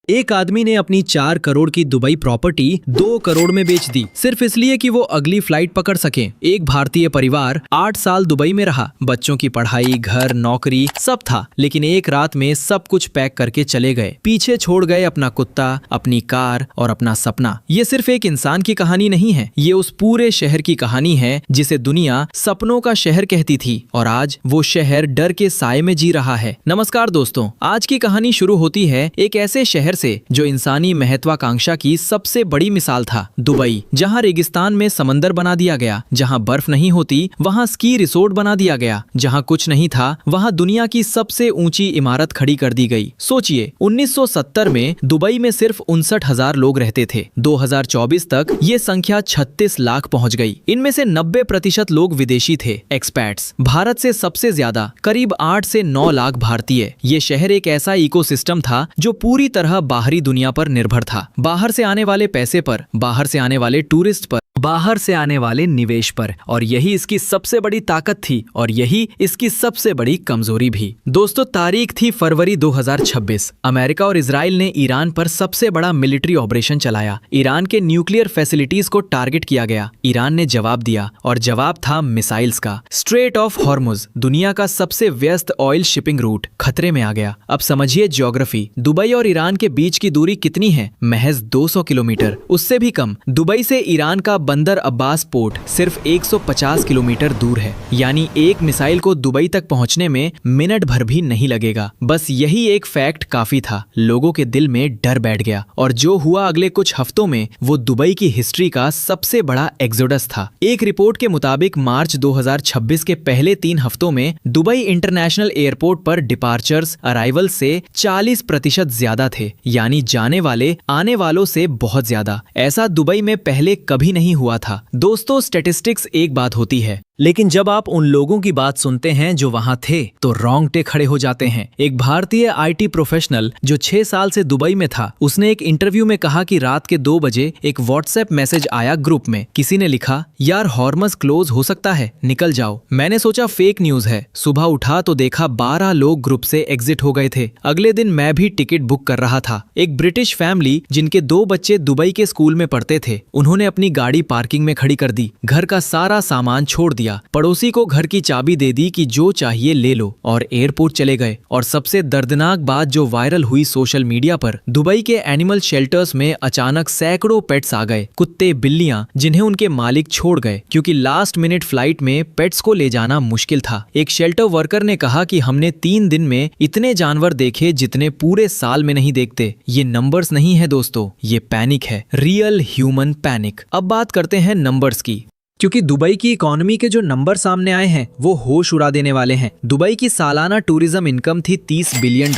एक आदमी ने अपनी 4 करोड़ की दुबई प्रॉपर्टी 2 करोड़ में बेच दी, सिर्फ इसलिए कि वो अगली फ्लाइट पकड़ सके। एक भारतीय परिवार 8 साल दुबई में रहा, बच्चों की पढ़ाई, घर, नौकरी सब था, लेकिन एक रात में सब कुछ पैक करके चले गए। पीछे छोड़ गए अपना कुत्ता, अपनी कार और अपना सपना। ये सिर्फ एक इंसान की कहानी नहीं है, ये उस पूरे शहर की कहानी है जिसे दुनिया सपनों का शहर कहती थी, और आज वो शहर डर के साए में जी रहा है। नमस्कार दोस्तों, आज की कहानी शुरू होती है एक ऐसे शहर से जो इंसानी महत्वाकांक्षा की सबसे बड़ी मिसाल था, दुबई। जहां रेगिस्तान में समंदर बना दिया गया, जहां बर्फ नहीं होती वहां स्की रिसोर्ट बना दिया गया, जहां कुछ नहीं था वहां दुनिया की सबसे ऊंची इमारत खड़ी कर दी गई। सोचिए, 1970 में दुबई में सिर्फ 59,000 लोग रहते थे। 2024 तक ये संख्या 36 लाख पहुंच गई। इनमें से 90% लोग विदेशी थे, एक्सपैट्स। भारत से सबसे ज्यादा, करीब 8 से 9 लाख भारतीय। ये शहर एक ऐसा इकोसिस्टम था जो पूरी तरह बाहरी दुनिया पर निर्भर था। बाहर से आने वाले पैसे पर, बाहर से आने वाले टूरिस्ट पर, बाहर से आने वाले निवेश पर। और यही इसकी सबसे बड़ी ताकत थी और यही इसकी सबसे बड़ी कमजोरी भी। दोस्तों, तारीख थी फरवरी 2026। अमेरिका और इजराइल ने ईरान पर सबसे बड़ा मिलिट्री ऑपरेशन चलाया। ईरान के न्यूक्लियर फैसिलिटीज को टारगेट किया गया। ईरान ने जवाब दिया, और जवाब था मिसाइल्स का। स्ट्रेट ऑफ हॉर्मुज, दुनिया का सबसे व्यस्त ऑयल शिपिंग रूट, खतरे में आ गया। अब समझिए ज्योग्राफी। दुबई और ईरान के बीच की दूरी कितनी है? महज 200 किलोमीटर, उससे भी कम। दुबई से ईरान का बंदर अब्बास पोर्ट सिर्फ 150 किलोमीटर दूर है, यानी एक मिसाइल को दुबई तक पहुंचने में मिनट भर भी नहीं लगेगा। बस यही एक फैक्ट काफी था। लोगों के दिल में डर बैठ गया, और जो हुआ अगले कुछ हफ्तों में वो दुबई की हिस्ट्री का सबसे बड़ा एक्सोडस था। एक रिपोर्ट के मुताबिक मार्च 2026 के पहले 3 हफ्तों में दुबई इंटरनेशनल एयरपोर्ट पर डिपार्चर्स अराइवल से 40% ज्यादा थे, यानी जाने वाले आने वालों से बहुत ज्यादा। ऐसा दुबई में पहले कभी नहीं हुआ था। दोस्तों, स्टैटिस्टिक्स एक बात होती है, लेकिन जब आप उन लोगों की बात सुनते हैं जो वहां थे तो रोंगटे खड़े हो जाते हैं। एक भारतीय आईटी प्रोफेशनल जो 6 साल से दुबई में था, उसने एक इंटरव्यू में कहा कि रात के 2 बजे एक व्हाट्सएप मैसेज आया ग्रुप में। किसी ने लिखा, यार हॉर्मस क्लोज हो सकता है, निकल जाओ। मैंने सोचा फेक न्यूज है। सुबह उठा तो देखा 12 लोग ग्रुप से एग्जिट हो गए थे। अगले दिन मैं भी टिकट बुक कर रहा था। एक ब्रिटिश फैमिली जिनके 2 बच्चे दुबई के स्कूल में पढ़ते थे, उन्होंने अपनी गाड़ी पार्किंग में खड़ी कर दी, घर का सारा सामान छोड़ दिया, पड़ोसी को घर की चाबी दे दी कि जो चाहिए ले लो, और एयरपोर्ट चले गए। और सबसे दर्दनाक बात जो वायरल हुई सोशल मीडिया पर, दुबई के एनिमल शेल्टर्स में अचानक सैकड़ों पेट्स आ गए, कुत्ते, बिल्लियां, जिन्हें उनके मालिक छोड़ गए, क्योंकि लास्ट मिनट फ्लाइट में पेट्स को ले जाना मुश्किल था। एक शेल्टर वर्कर ने कहा कि हमने 3 दिन में इतने जानवर देखे जितने पूरे साल में नहीं देखते। ये नंबर्स नहीं है दोस्तों, ये पैनिक है, रियल ह्यूमन पैनिक। अब बात करते हैं नंबर्स की, क्योंकि दुबई की इकोनॉमी के जो नंबर सामने आए हैं वो होश उड़ा देने वाले हैं। दुबई की सालाना टूरिज्म इनकम थी $30 बिलियन।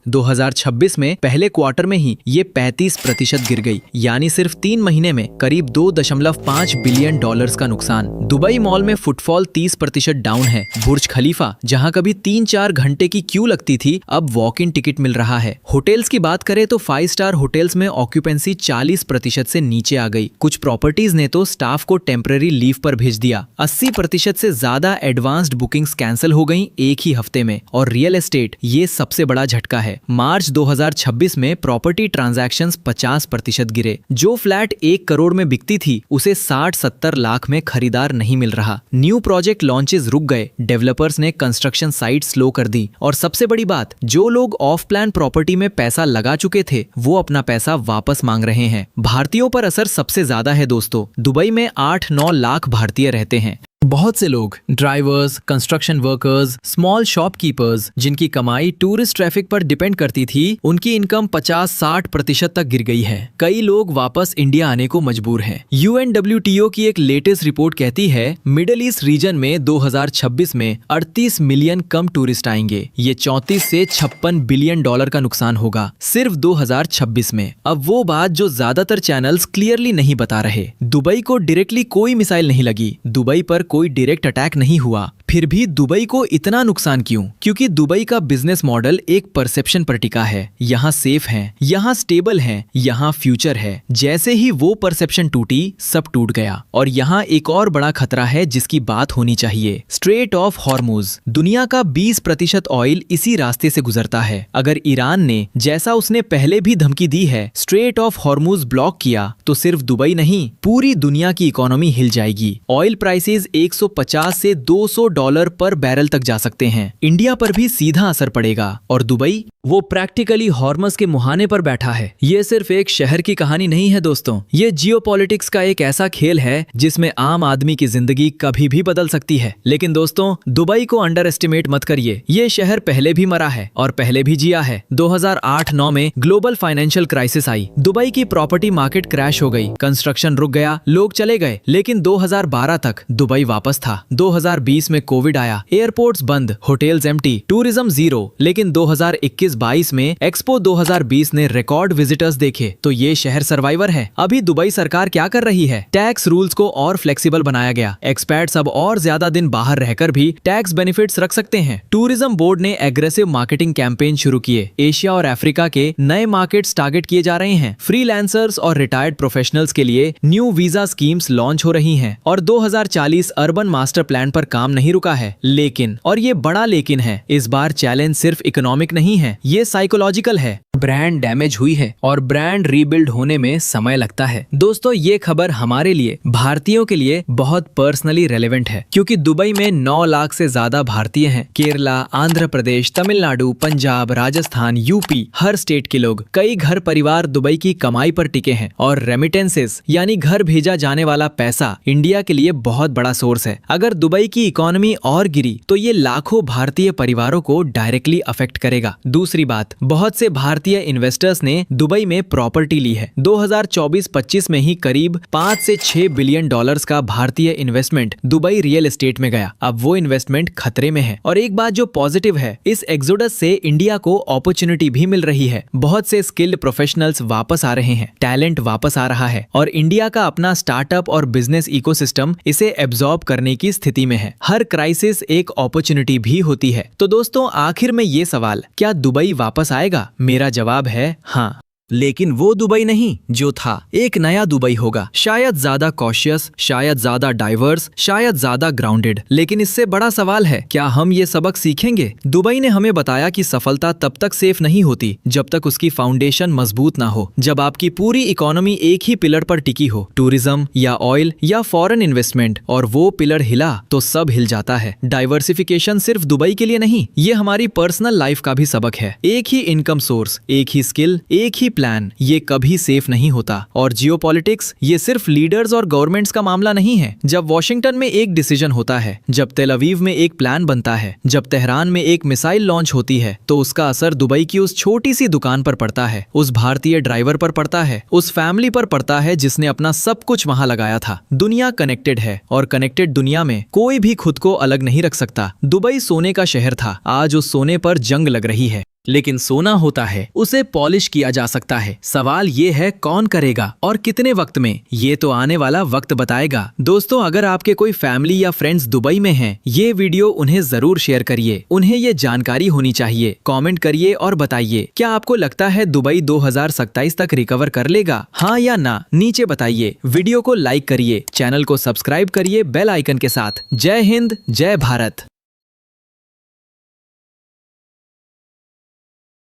2026 में पहले क्वार्टर में ही ये 35% गिर गई, यानी सिर्फ 3 महीने में करीब $2.5 बिलियन का नुकसान। दुबई मॉल में फुटफॉल 30% डाउन है। बुर्ज खलीफा, जहां कभी 3-4 घंटे की क्यू लगती थी, अब वॉक इन टिकट मिल रहा है। होटल्स की बात करें तो 5 स्टार होटल्स में ऑक्यूपेंसी 40% से नीचे आ गई। कुछ प्रॉपर्टीज ने तो स्टाफ को टेम्पररी लीव पर भेज दिया। 80% से ज्यादा एडवांस्ड बुकिंग्स कैंसिल हो गईं एक ही हफ्ते में। और रियल एस्टेट, ये सबसे बड़ा झटका है। मार्च 2026 में प्रॉपर्टी ट्रांजैक्शंस 50% गिरे। जो फ्लैट 1 करोड़ में बिकती थी, उसे 60-70 लाख में खरीदार नहीं मिल रहा। न्यू प्रोजेक्ट लॉन्चेस रुक गए, डेवलपर्स ने कंस्ट्रक्शन साइट स्लो कर दी। और सबसे बड़ी बात, जो लोग ऑफ प्लान प्रॉपर्टी में पैसा लगा चुके थे, वो अपना पैसा वापस मांग रहे हैं। भारतीयों पर असर सबसे ज्यादा है दोस्तों। दुबई में 8-9 लाख भारतीय रहते हैं। बहुत से लोग, drivers, construction workers, small shopkeepers, जिनकी कमाई टूरिस्ट ट्रैफिक पर डिपेंड करती थी, उनकी इनकम 50-60% तक गिर गई है। कई लोग वापस इंडिया आने को मजबूर हैं। UNWTO की एक लेटेस्ट रिपोर्ट कहती है, मिडिल ईस्ट रीजन में 2026 में 38 मिलियन कम टूरिस्ट आएंगे। ये 34 से $56 बिलियन का नुकसान होगा सिर्फ 2026 में। अब वो बात जो ज्यादातर चैनल्स क्लियरली नहीं बता रहे, दुबई को डायरेक्टली कोई मिसाइल नहीं लगी, दुबई पर कोई डायरेक्ट अटैक नहीं हुआ, फिर भी दुबई को इतना नुकसान क्यों? क्योंकि दुबई का बिजनेस मॉडल एक परसेप्शन पर टिका है। यहाँ सेफ है, यहाँ स्टेबल है, यहाँ फ्यूचर है। जैसे ही वो परसेप्शन टूटी, सब टूट गया। और यहाँ एक और बड़ा खतरा है जिसकी बात होनी चाहिए, स्ट्रेट ऑफ हॉर्मुज। दुनिया का 20% ऑयल इसी रास्ते से गुजरता है। अगर ईरान ने, जैसा उसने पहले भी धमकी दी है, स्ट्रेट ऑफ हॉर्मुज ब्लॉक किया तो सिर्फ दुबई नहीं, पूरी दुनिया की इकोनॉमी हिल जाएगी। ऑयल प्राइसेस 150 से $200 पर बैरल तक जा सकते हैं। इंडिया पर भी सीधा असर पड़ेगा। और दुबई, वो प्रैक्टिकली हॉर्मस के मुहाने पर बैठा है। ये सिर्फ एक शहर की कहानी नहीं है दोस्तों, ये जियोपॉलिटिक्स का एक ऐसा खेल है जिसमें आम आदमी की जिंदगी कभी भी बदल सकती है। लेकिन दोस्तों, दुबई को अंडर एस्टिमेट मत करिए। ये शहर पहले भी मरा है और पहले भी जिया है। 2008-9 में ग्लोबल फाइनेंशियल क्राइसिस आई, दुबई की प्रॉपर्टी मार्केट क्रैश हो गई, कंस्ट्रक्शन रुक गया, लोग चले गए। लेकिन 2012 तक दुबई वापस था। 2020 में कोविड आया, एयरपोर्ट्स बंद, होटल्स एम्प्टी, टूरिज्म जीरो। लेकिन 2021-22 में एक्सपो 2020 ने रिकॉर्ड विजिटर्स देखे। तो ये शहर सर्वाइवर है। अभी दुबई सरकार क्या कर रही है? टैक्स रूल्स को और फ्लेक्सिबल बनाया गया। एक्सपर्ट्स अब और ज्यादा दिन बाहर रहकर भी टैक्स बेनिफिट्स रख सकते हैं। टूरिज्म बोर्ड ने एग्रेसिव मार्केटिंग कैंपेन शुरू किए। एशिया और अफ्रीका के नए मार्केट्स टारगेट किए जा रहे हैं। फ्रीलांसर्स और रिटायर्ड प्रोफेशनल्स के लिए न्यू वीजा स्कीम्स लॉन्च हो रही हैं। और 2040 अर्बन मास्टर प्लान पर काम नहीं रुका है। लेकिन, और ये बड़ा लेकिन है, इस बार चैलेंज सिर्फ इकोनॉमिक नहीं है, ये साइकोलॉजिकल है। ब्रांड डैमेज हुई है और ब्रांड रीबिल्ड होने में समय लगता है। दोस्तों, ये खबर हमारे लिए, भारतीयों के लिए बहुत पर्सनली रेलेवेंट है, क्योंकि दुबई में 9 लाख से ज्यादा भारतीय हैं। केरला, आंध्र प्रदेश, तमिलनाडु, पंजाब, राजस्थान, यूपी, हर स्टेट के लोग, कई घर परिवार दुबई की कमाई पर टिके हैं। और रेमिटेंसेस यानी घर भेजा जाने वाला पैसा इंडिया के लिए बहुत बड़ा सोर्स है। अगर दुबई की इकोनॉमी और गिरी तो ये लाखों भारतीय परिवारों को डायरेक्टली अफेक्ट करेगा। दूसरी बात, बहुत से भारतीय इन्वेस्टर्स ने दुबई में प्रॉपर्टी ली है। 2024-25 में ही करीब 5 से 6 बिलियन डॉलर्स का भारतीय इन्वेस्टमेंट दुबई रियल एस्टेट में गया। अब वो इन्वेस्टमेंट खतरे में है। और एक बात जो पॉजिटिव है, इस एक्सोडस से इंडिया को अपॉर्चुनिटी भी मिल रही है। बहुत से स्किल्ड प्रोफेशनल्स वापस आ रहे हैं, टैलेंट वापस आ रहा है और इंडिया का अपना स्टार्टअप और बिजनेस इकोसिस्टम इसे एब्जॉर्ब करने की स्थिति में है। हर क्राइसिस एक अपॉर्चुनिटी भी होती है। तो दोस्तों, आखिर में ये सवाल, क्या दुबई वापस आएगा? मेरा जवाब है हाँ, लेकिन वो दुबई नहीं जो था। एक नया दुबई होगा, शायद ज्यादा कॉशियस, शायद ज्यादा डाइवर्स, शायद ज्यादा ग्राउंडेड। लेकिन इससे बड़ा सवाल है, क्या हम ये सबक सीखेंगे? दुबई ने हमें बताया कि सफलता तब तक सेफ नहीं होती जब तक उसकी फाउंडेशन मजबूत ना हो। जब आपकी पूरी इकोनॉमी एक ही पिलर पर टिकी हो, टूरिज्म या ऑयल या फॉरेन इन्वेस्टमेंट, और वो पिलर हिला तो सब हिल जाता है। डाइवर्सिफिकेशन सिर्फ दुबई के लिए नहीं, ये हमारी पर्सनल लाइफ का भी सबक है। एक ही इनकम सोर्स, एक ही स्किल, एक ही प्लान, ये कभी सेफ नहीं होता। और जियोपॉलिटिक्स, ये सिर्फ लीडर्स और गवर्नमेंट्स का मामला नहीं है। जब वॉशिंगटन में एक डिसीजन होता है, जब तेल अवीव में एक प्लान बनता है, जब तेहरान में एक मिसाइल लॉन्च होती है, तो उसका असर दुबई की उस छोटी सी दुकान पर पड़ता है, उस भारतीय ड्राइवर पर पड़ता है, उस फैमिली पर पड़ता है जिसने अपना सब कुछ वहां लगाया था। दुनिया कनेक्टेड है और कनेक्टेड दुनिया में कोई भी खुद को अलग नहीं रख सकता। दुबई सोने का शहर था, आज उस सोने पर जंग लग रही है। लेकिन सोना होता है, उसे पॉलिश किया जा सकता है। सवाल ये है, कौन करेगा और कितने वक्त में? ये तो आने वाला वक्त बताएगा। दोस्तों, अगर आपके कोई फैमिली या फ्रेंड्स दुबई में हैं, ये वीडियो उन्हें जरूर शेयर करिए। उन्हें ये जानकारी होनी चाहिए। कमेंट करिए और बताइए, क्या आपको लगता है दुबई 2027 तक रिकवर कर लेगा? हाँ या ना, नीचे बताइए। वीडियो को लाइक करिए, चैनल को सब्सक्राइब करिए बेल आइकन के साथ। जय हिंद, जय भारत।